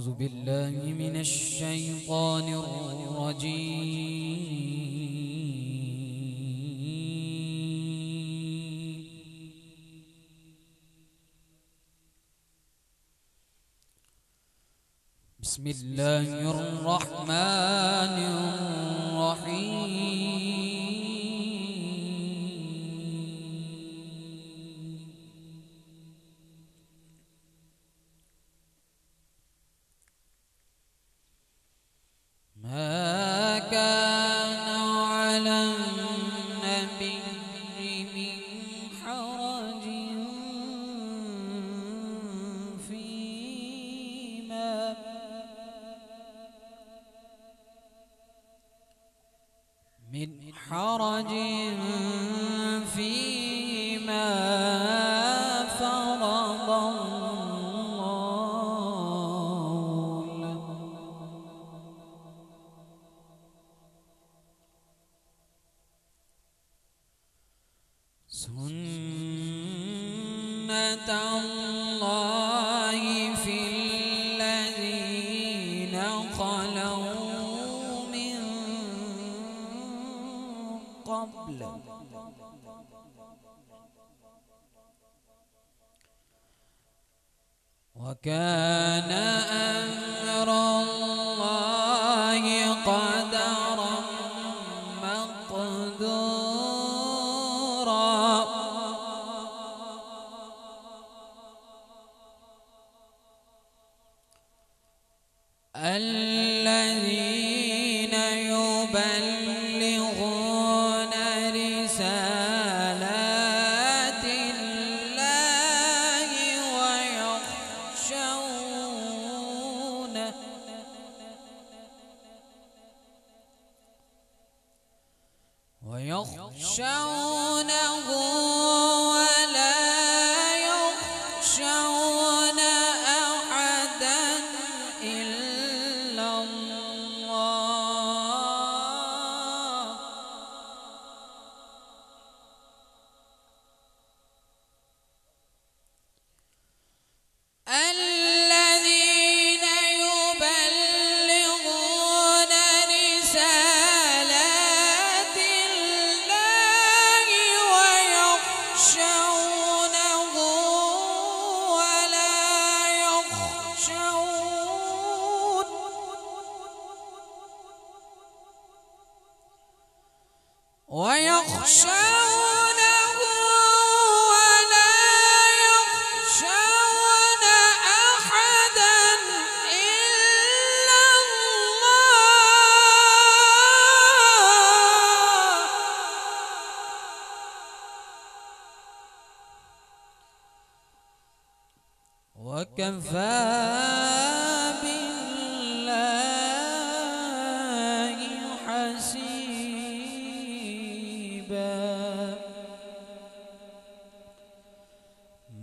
أعوذ بالله من الشيطان الرجيم. بسم الله الرحمن الرحيم. ما كان على النبي من حرج فيما فرض الله له. سنة الله في الذين خلوا من قبل وكان أمر الله قدرا مقدورا. الذين يبلغون رسالات الله ويخشونه ولا يخشون أحدا إلا الله. الذين يبلغون رسالات الله ويخشونه ولا يخشون أحدا إلا الله. وكفى بالله حسيبا.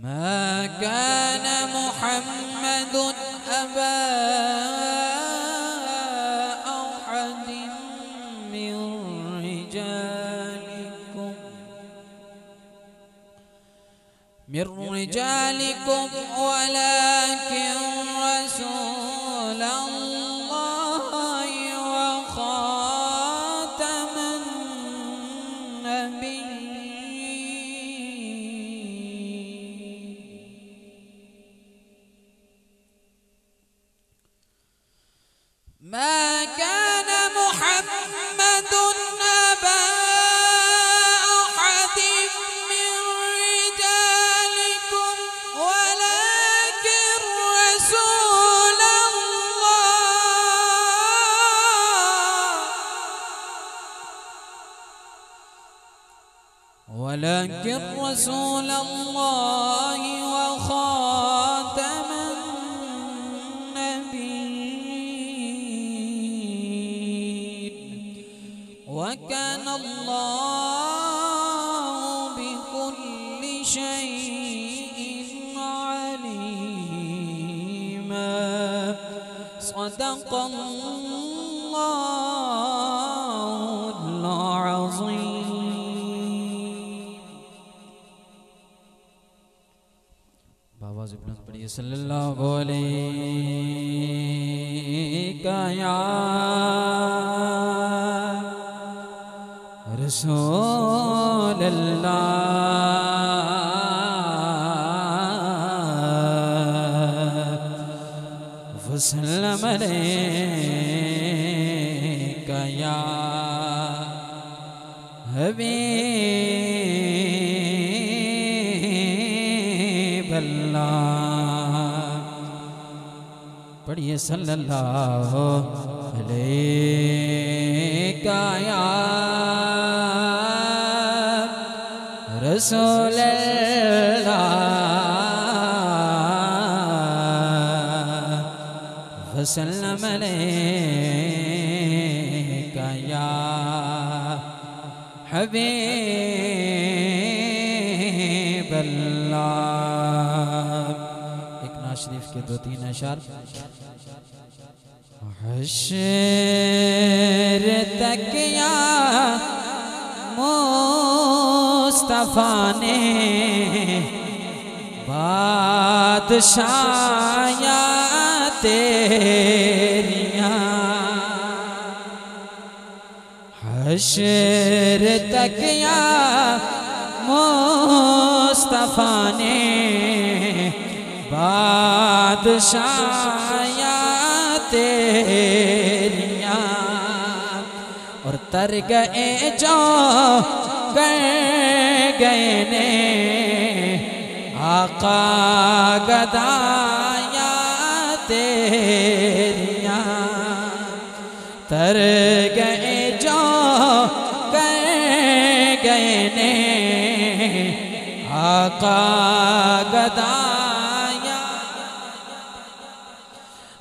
ما كان محمد أبا أحد من رجالكم ولكن رسول الله وخاتم النبيين. ما كان محمد أبا أحد من رجالكم ولكن رسول الله وخاتم النبيين. وكان الله بكل شيء عليما. صدق الله العظيم. बाबा से बुलंद पढ़िए सल्लल्लाहु अलैका या रसूल अल्लाह वसल्लम अलैका या हबीब अल्लाह। पढ़िए सल्लल्लाहु अलैका या रसूल अल्लाह वसल्लम अलैका या हबीब अल्लाह। एक नात शरीफ के 2-3 अशआर। हश्र तक या मुस्तफा ने बादशाया तेरियां, हश्र तक या मुस्तफा ने बादशाया तेरियां। और तर गए जो गए ने आका गदाया तेरियां, तर गए जो गए ने आका गदाया।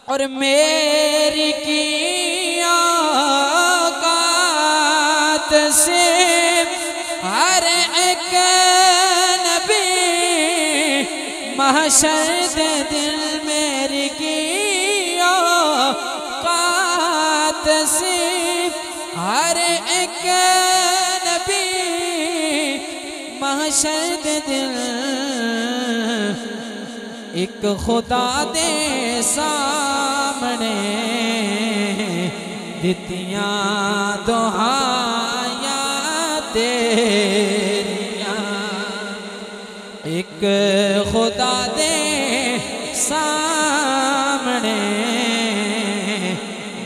और मेरी की औकात से हर एक नबी महशर दे दिल, मेरी की औकात से हर एक नबी महशर दे दिल। एक खुदा दे सामने दितियां दुहाया तेरियां, एक खुदा दे सामने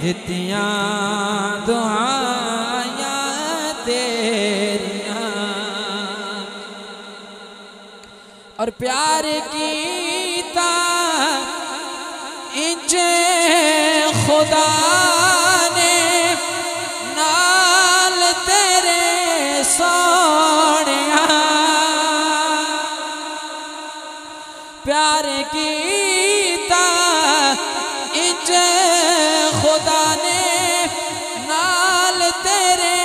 दितियां दुहाया तेरियां। और प्यार कीता इंज खुदा ने नाल तेरे सोनिया, प्यार कीता इंज खुदा ने नाल तेरे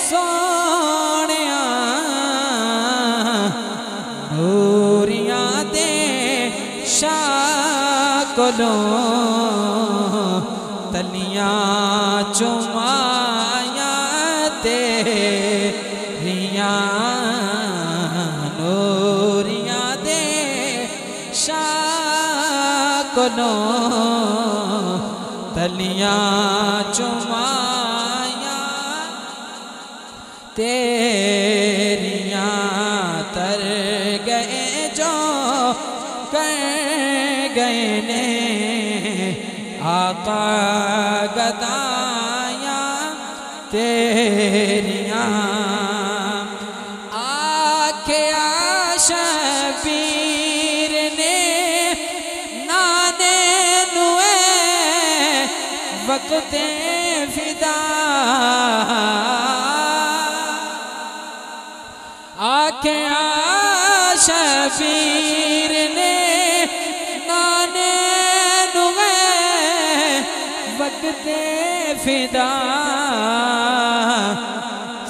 सोनिया। नूरियां दे शाह कोलों तलियां चुमाया तेरियां, नूरियां दे शाह कोलों तलियां चुमाया तेरियां। तर गए जो गए ने आका गदाया तेरियां। आखिया शबीर ने नाने नुए वक़्ते फिदा, आखिया शबीर ने नाने नुए वक़्ते फिदा।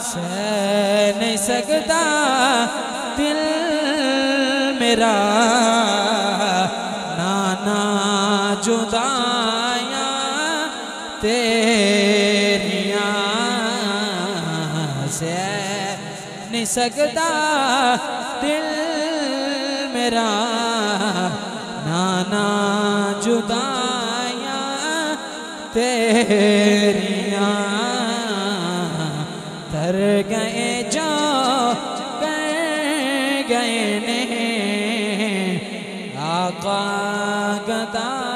सह नहीं सकता दिल मेरा नाना जुदाया तेरियां, सह नहीं सकता दिल मेरा नाना जुदाइयाँ तेरियाँ तर गए जो कर गए ने आका गदा